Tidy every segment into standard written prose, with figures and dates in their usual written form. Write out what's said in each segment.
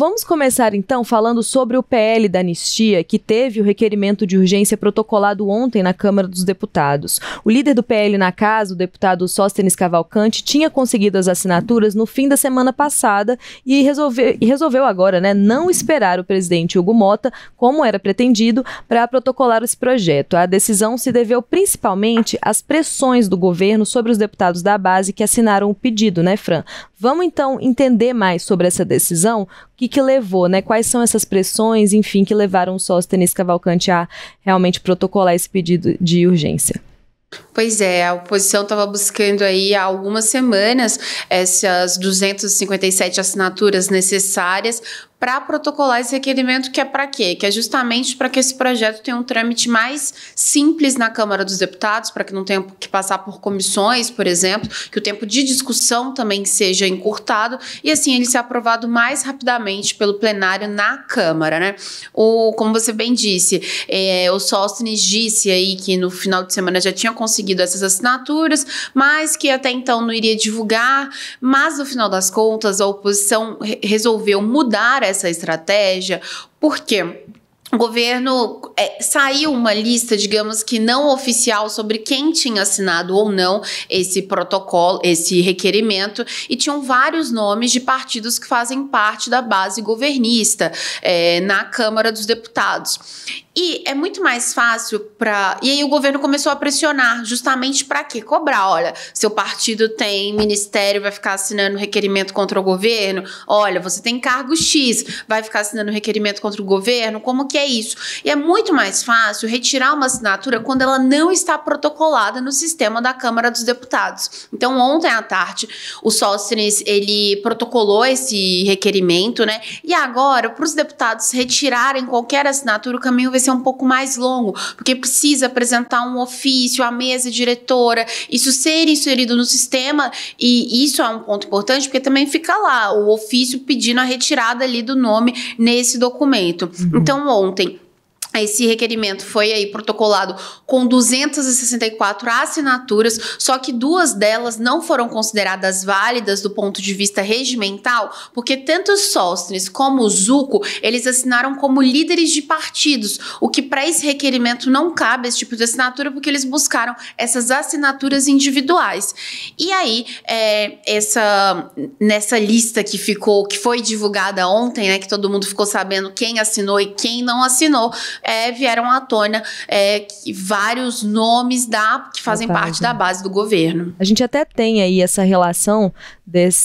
Vamos começar então falando sobre o PL da anistia, que teve o requerimento de urgência protocolado ontem na Câmara dos Deputados. O líder do PL na casa, o deputado Sóstenes Cavalcante, tinha conseguido as assinaturas no fim da semana passada e resolveu agora, não esperar o presidente Hugo Motta, como era pretendido, para protocolar esse projeto. A decisão se deveu principalmente às pressões do governo sobre os deputados da base que assinaram o pedido, Fran? Vamos então entender mais sobre essa decisão, o que levou, quais são essas pressões, enfim, que levaram o Sóstenes Cavalcante a realmente protocolar esse pedido de urgência. Pois é, a oposição estava buscando aí há algumas semanas essas 257 assinaturas necessárias para protocolar esse requerimento, que é para quê? Que é justamente para que esse projeto tenha um trâmite mais simples na Câmara dos Deputados, para que não tenha que passar por comissões, por exemplo, que o tempo de discussão também seja encurtado e assim ele ser aprovado mais rapidamente pelo plenário na Câmara, Como você bem disse, o Sóstenes disse aí que no final de semana já tinha conseguido essas assinaturas, mas que até então não iria divulgar, mas no final das contas a oposição resolveu mudar essa estratégia, porque o governo saiu uma lista, digamos que não oficial, sobre quem tinha assinado ou não esse protocolo, esse requerimento, e tinham vários nomes de partidos que fazem parte da base governista na Câmara dos Deputados. E é muito mais fácil E aí o governo começou a pressionar, justamente para quê? Cobrar, olha, seu partido tem ministério, vai ficar assinando requerimento contra o governo? Olha, você tem cargo X, vai ficar assinando requerimento contra o governo? Como que é isso? E é muito mais fácil retirar uma assinatura quando ela não está protocolada no sistema da Câmara dos Deputados. Então, ontem à tarde, o Sóstenes, ele protocolou esse requerimento, E agora, para os deputados retirarem qualquer assinatura, o caminho vai ser um pouco mais longo, porque precisa apresentar um ofício à mesa diretora, isso ser inserido no sistema, e isso é um ponto importante, porque também fica lá o ofício pedindo a retirada ali do nome nesse documento. Então, ontem, esse requerimento foi aí protocolado com 264 assinaturas, só que 2 delas não foram consideradas válidas do ponto de vista regimental, porque tanto o Sóstenes como o Zucco, eles assinaram como líderes de partidos, o que para esse requerimento não cabe esse tipo de assinatura, porque eles buscaram essas assinaturas individuais. E aí, nessa lista que foi divulgada ontem, que todo mundo ficou sabendo quem assinou e quem não assinou, vieram à tona vários nomes que fazem parte da base do governo. A gente até tem aí essa relação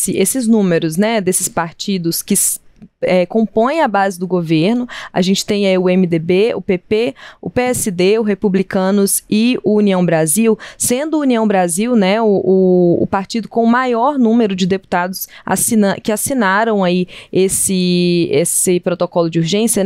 esses números, desses partidos que compõem a base do governo. A gente tem aí o MDB, o PP, o PSD, o Republicanos e o União Brasil, sendo o União Brasil, o partido com o maior número de deputados que assinaram aí esse protocolo de urgência,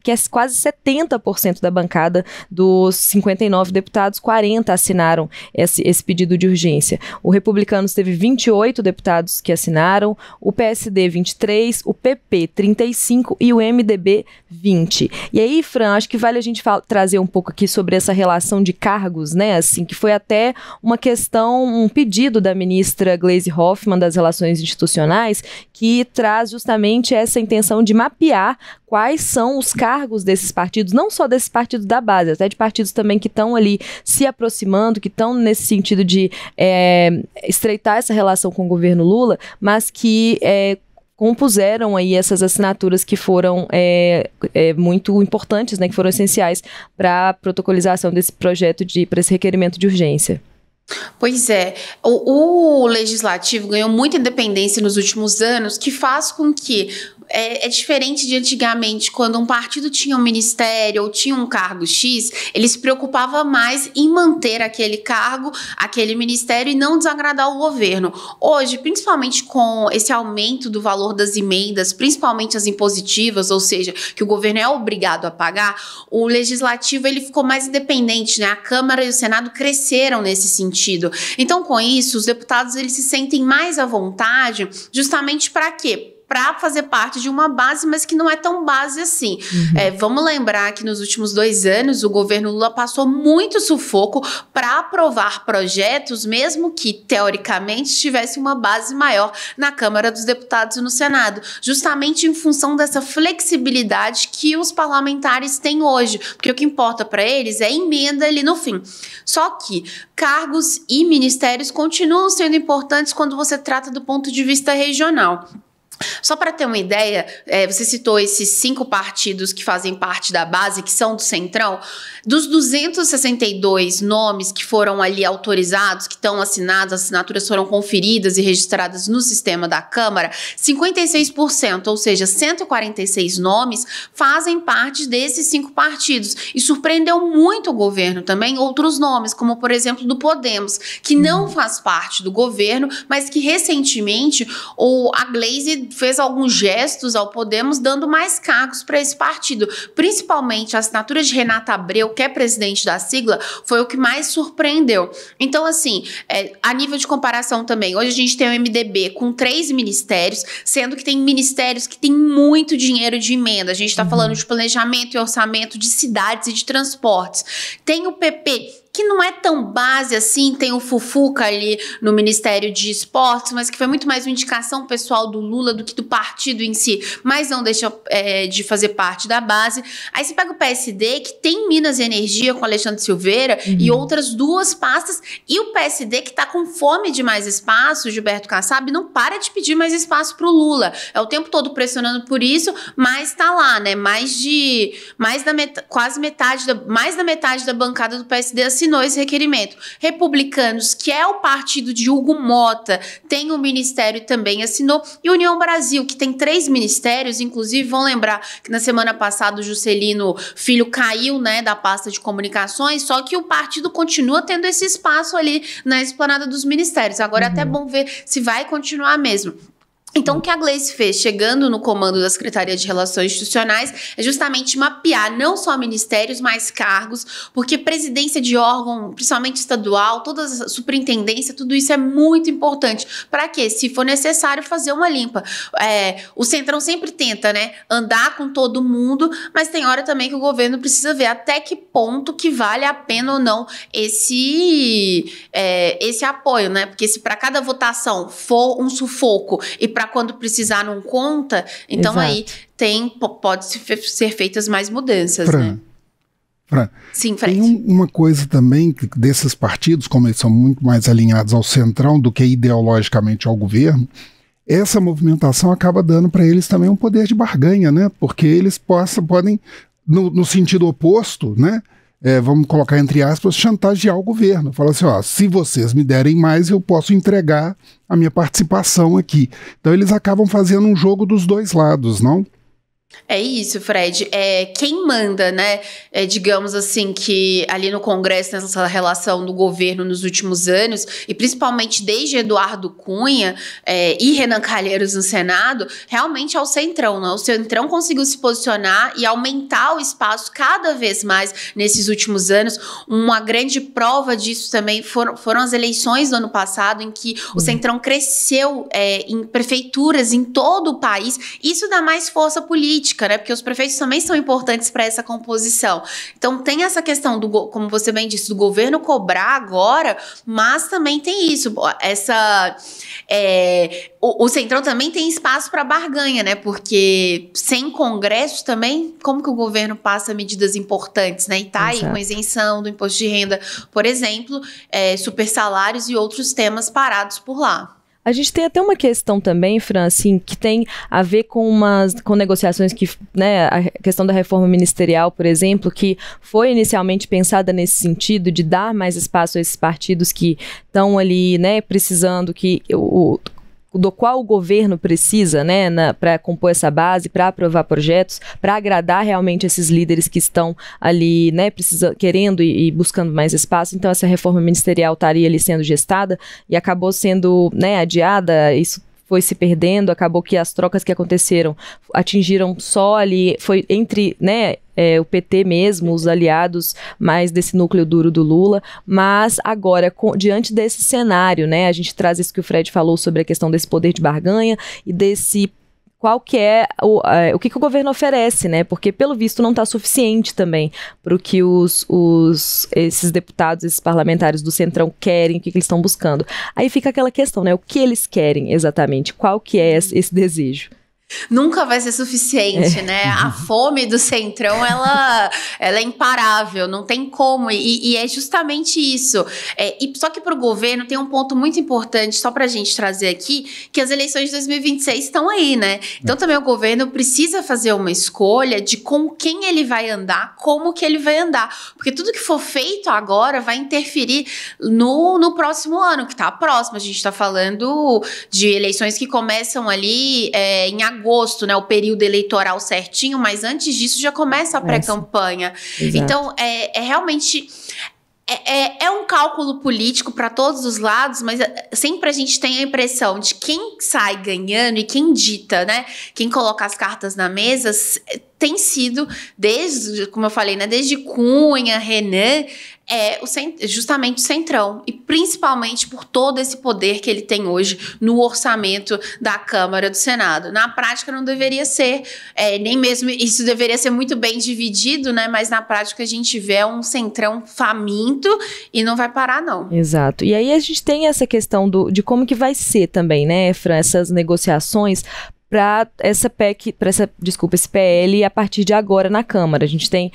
que é quase 70% da bancada dos 59 deputados, 40 assinaram esse pedido de urgência. O Republicanos teve 28 deputados que assinaram, o PSD 23, o PP 35 e o MDB 20. E aí, Fran, acho que vale a gente trazer um pouco aqui sobre essa relação de cargos, que foi até uma questão, um pedido da ministra Gleisi Hoffmann das Relações Institucionais, que traz justamente essa intenção de mapear quais são os cargos desses partidos, não só desses partidos da base, até de partidos também que estão ali se aproximando, que estão nesse sentido de estreitar essa relação com o governo Lula, mas que compuseram aí essas assinaturas que foram muito importantes, que foram essenciais para a protocolização desse projeto, para esse requerimento de urgência. Pois é, o legislativo ganhou muita independência nos últimos anos, que faz com que é diferente de antigamente, quando um partido tinha um ministério ou tinha um cargo X, ele se preocupava mais em manter aquele cargo, aquele ministério e não desagradar o governo. Hoje, principalmente com esse aumento do valor das emendas, principalmente as impositivas, ou seja, que o governo é obrigado a pagar, o legislativo ele ficou mais independente, A Câmara e o Senado cresceram nesse sentido. Então, com isso, os deputados eles se sentem mais à vontade, justamente para quê? para fazer parte de uma base, mas que não é tão base assim. Vamos lembrar que nos últimos 2 anos o governo Lula passou muito sufoco para aprovar projetos, mesmo que teoricamente tivesse uma base maior na Câmara dos Deputados e no Senado, justamente em função dessa flexibilidade que os parlamentares têm hoje, porque o que importa para eles é emenda ali no fim. Só que cargos e ministérios continuam sendo importantes quando você trata do ponto de vista regional. Só para ter uma ideia, você citou esses 5 partidos que fazem parte da base, que são do Centrão. Dos 262 nomes que foram ali autorizados, que estão assinados, as assinaturas foram conferidas e registradas no sistema da Câmara, 56%, ou seja, 146 nomes, fazem parte desses 5 partidos. E surpreendeu muito o governo também outros nomes, como por exemplo do Podemos, que não faz parte do governo, mas que recentemente a Gleisi fez alguns gestos ao Podemos dando mais cargos para esse partido. Principalmente a assinatura de Renata Abreu, que é presidente da sigla, foi o que mais surpreendeu. Então, assim, a nível de comparação também, hoje a gente tem o MDB com 3 ministérios, sendo que tem ministérios que têm muito dinheiro de emenda. A gente está falando de planejamento e orçamento de cidades e de transportes. Tem o PP, que não é tão base assim, tem o Fufuca ali no Ministério de Esportes, mas que foi muito mais uma indicação pessoal do Lula do que do partido em si, mas não deixa de fazer parte da base. Aí você pega o PSD, que tem Minas e Energia com Alexandre Silveira e outras 2 pastas, e o PSD que tá com fome de mais espaço, Gilberto Kassab, não para de pedir mais espaço pro Lula. É o tempo todo pressionando por isso, mas tá lá, né? Quase metade da bancada do PSD assinou esse requerimento. Republicanos, que é o partido de Hugo Mota, tem um ministério e também assinou. E União Brasil, que tem 3 ministérios, inclusive vão lembrar que na semana passada o Juscelino Filho caiu, né, da pasta de comunicações, só que o partido continua tendo esse espaço ali na esplanada dos ministérios. Agora é até bom ver se vai continuar mesmo. Então, o que a Gleisi fez, chegando no comando da Secretaria de Relações Institucionais, é justamente mapear não só ministérios, mas cargos, porque presidência de órgão, principalmente estadual, toda a superintendência, tudo isso é muito importante. Para quê? Se for necessário fazer uma limpa. O Centrão sempre tenta, né, andar com todo mundo, mas tem hora também que o governo precisa ver até que ponto que vale a pena ou não esse apoio, né? Porque se para cada votação for um sufoco e para quando precisar não conta, então aí pode ser feitas mais mudanças, né? Fran, sim, Fred. Tem uma coisa também desses partidos, como eles são muito mais alinhados ao Centrão do que ideologicamente ao governo, essa movimentação acaba dando para eles também um poder de barganha, né? Porque eles podem, no sentido oposto, né? Vamos colocar entre aspas, chantagear o governo. Falar assim, se vocês me derem mais, eu posso entregar a minha participação aqui. Então eles acabam fazendo um jogo dos 2 lados, não? É isso, Fred. Quem manda, né? Digamos assim, que ali no Congresso, nessa relação do governo nos últimos anos, e principalmente desde Eduardo Cunha e Renan Calheiros no Senado, realmente é o Centrão, né? O Centrão conseguiu se posicionar e aumentar o espaço cada vez mais nesses últimos anos. Uma grande prova disso também foram as eleições do ano passado, em que o Centrão cresceu em prefeituras em todo o país. Isso dá mais força política, né? Porque os prefeitos também são importantes para essa composição. Então tem essa questão como você bem disse, do governo cobrar agora, mas também tem isso, o Centrão também tem espaço para barganha, né? Porque sem Congresso também, como que o governo passa medidas importantes, né? E tá aí com isenção do imposto de renda, por exemplo, super salários e outros temas parados por lá. A gente tem até uma questão também, Fran, assim, que tem a ver com negociações que, né, a questão da reforma ministerial, por exemplo, que foi inicialmente pensada nesse sentido de dar mais espaço a esses partidos que estão ali, né, precisando do qual o governo precisa, né, para compor essa base, para aprovar projetos, para agradar realmente esses líderes que estão ali, né, querendo e buscando mais espaço. Então essa reforma ministerial estaria ali sendo gestada e acabou sendo, né, adiada. Isso foi se perdendo, acabou que as trocas que aconteceram atingiram só ali, foi entre, né, o PT mesmo, os aliados mais desse núcleo duro do Lula, mas agora, diante desse cenário, né, a gente traz isso que o Fred falou sobre a questão desse poder de barganha e desse qual que é o que o governo oferece, né? Porque, pelo visto, não está suficiente também para o que esses deputados, esses parlamentares do Centrão querem, o que eles estão buscando. Aí fica aquela questão, né? O que eles querem exatamente? Qual que é esse desejo? Nunca vai ser suficiente, né? A fome do Centrão, ela é imparável, não tem como. E é justamente isso. Só que para o governo tem um ponto muito importante, só para a gente trazer aqui, que as eleições de 2026 estão aí, né? Então também o governo precisa fazer uma escolha de com quem ele vai andar, como que ele vai andar. Porque tudo que for feito agora vai interferir no próximo ano, que está próximo. A gente está falando de eleições que começam ali em agosto, né, o período eleitoral certinho, mas antes disso já começa a pré-campanha. Então, realmente... É um cálculo político para todos os lados, mas sempre a gente tem a impressão de quem sai ganhando e quem dita, né? Quem coloca as cartas na mesa tem sido, como eu falei, né? Desde Cunha, Renan, justamente o Centrão. E principalmente por todo esse poder que ele tem hoje no orçamento da Câmara e do Senado. Na prática não deveria ser, nem mesmo isso deveria ser muito bem dividido, né? Mas na prática a gente vê um Centrão faminto e não vai parar, não. Exato. E aí a gente tem essa questão de como que vai ser também, né, Fran, essas negociações para esse PL a partir de agora na Câmara. A gente tem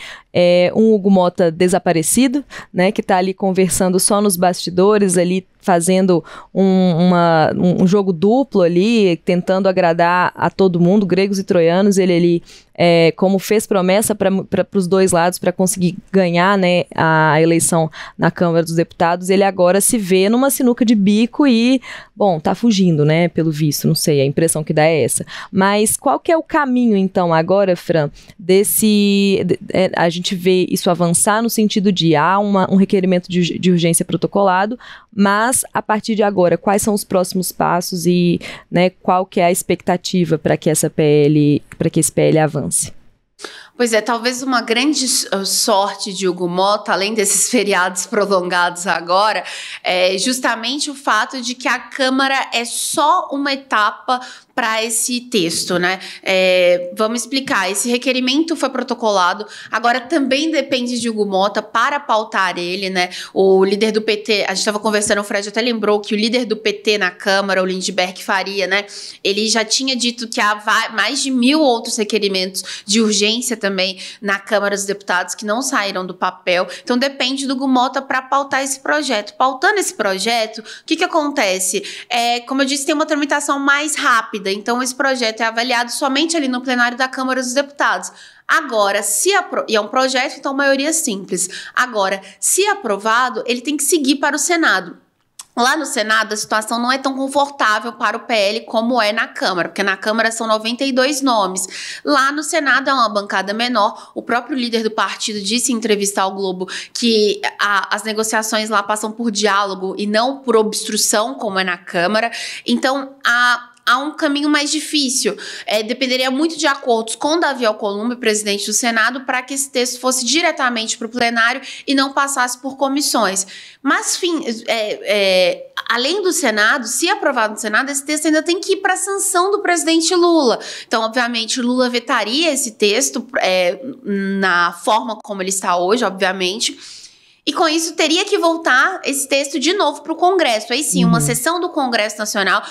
um Hugo Mota desaparecido, né, que está ali conversando só nos bastidores, ali fazendo um jogo duplo ali, tentando agradar a todo mundo, gregos e troianos. Ele ali, como fez promessa para os dois lados para conseguir ganhar, né, a eleição na Câmara dos Deputados, ele agora se vê numa sinuca de bico e, bom, tá fugindo, né, pelo visto, não sei, a impressão que dá é essa. Mas qual que é o caminho, então, agora, Fran, a gente vê isso avançar no sentido de há um requerimento de urgência protocolado, mas a partir de agora, quais são os próximos passos e, né, qual que é a expectativa para que esse PL avance? Pois é, talvez uma grande sorte de Hugo Mota, além desses feriados prolongados agora, é justamente o fato de que a Câmara é só uma etapa para esse texto, né? Vamos explicar. Esse requerimento foi protocolado, agora também depende de Hugo Mota para pautar ele, né? O líder do PT, a gente estava conversando, o Fred até lembrou que o líder do PT na Câmara, o Lindbergh Faria, né? Ele já tinha dito que há mais de 1.000 outros requerimentos de urgência também na Câmara dos Deputados que não saíram do papel. Então depende do Hugo Mota para pautar esse projeto. Pautando esse projeto, o que acontece? Como eu disse, tem uma tramitação mais rápida. Então, esse projeto é avaliado somente ali no plenário da Câmara dos Deputados. Agora, e é um projeto, então, maioria simples. Agora, se aprovado, ele tem que seguir para o Senado. Lá no Senado, a situação não é tão confortável para o PL como é na Câmara, porque na Câmara são 92 nomes. Lá no Senado é uma bancada menor. O próprio líder do partido disse em entrevista ao Globo que as negociações lá passam por diálogo e não por obstrução, como é na Câmara. Então, há um caminho mais difícil. Dependeria muito de acordos com Davi Alcolumbre, presidente do Senado, para que esse texto fosse diretamente para o plenário e não passasse por comissões. Mas, além do Senado, se aprovado no Senado, esse texto ainda tem que ir para a sanção do presidente Lula. Então, obviamente, Lula vetaria esse texto na forma como ele está hoje, obviamente. E com isso teria que voltar esse texto de novo para o Congresso. Aí sim, uma sessão do Congresso Nacional,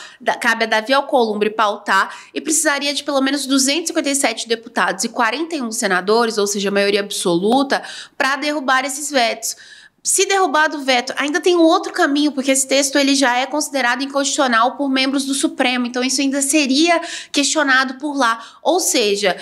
cabe a Davi Alcolumbre pautar e precisaria de pelo menos 257 deputados e 41 senadores, ou seja, a maioria absoluta, para derrubar esses vetos. Se derrubado o veto, ainda tem um outro caminho, porque esse texto ele já é considerado inconstitucional por membros do Supremo, então isso ainda seria questionado por lá. Ou seja,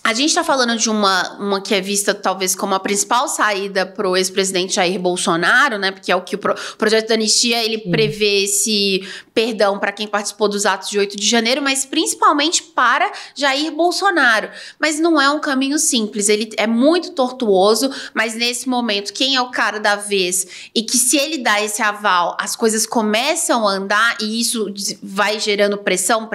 a gente está falando de uma que é vista talvez como a principal saída para o ex-presidente Jair Bolsonaro, né? Porque é o que o projeto da anistia ele prevê esse perdão para quem participou dos atos de 8 de janeiro, mas principalmente para Jair Bolsonaro. Mas não é um caminho simples, ele é muito tortuoso, mas nesse momento quem é o cara da vez e que se ele dá esse aval, as coisas começam a andar e isso vai gerando pressão,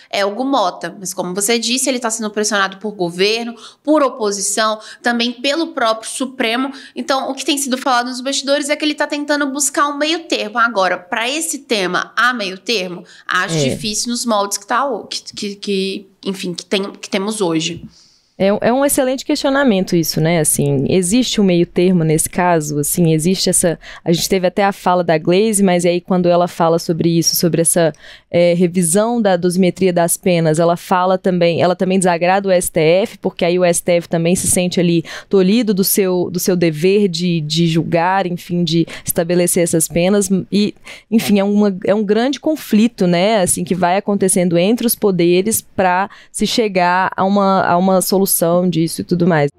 é Hugo Mota. Mas como você disse, ele está sendo pressionado questionado por governo, por oposição, também pelo próprio Supremo. Então, o que tem sido falado nos bastidores é que ele está tentando buscar um meio termo. Agora, para esse tema, há meio termo? Acho difícil nos moldes que temos hoje. É um excelente questionamento isso, né, assim, existe um meio termo nesse caso, assim, existe a gente teve até a fala da Glaze, mas aí quando ela fala sobre isso, sobre essa revisão da dosimetria das penas, ela também desagrada o STF, porque aí o STF também se sente ali tolhido do seu dever de julgar, enfim, de estabelecer essas penas, e, enfim, é um grande conflito, né, assim, que vai acontecendo entre os poderes para se chegar a uma solução disso e tudo mais.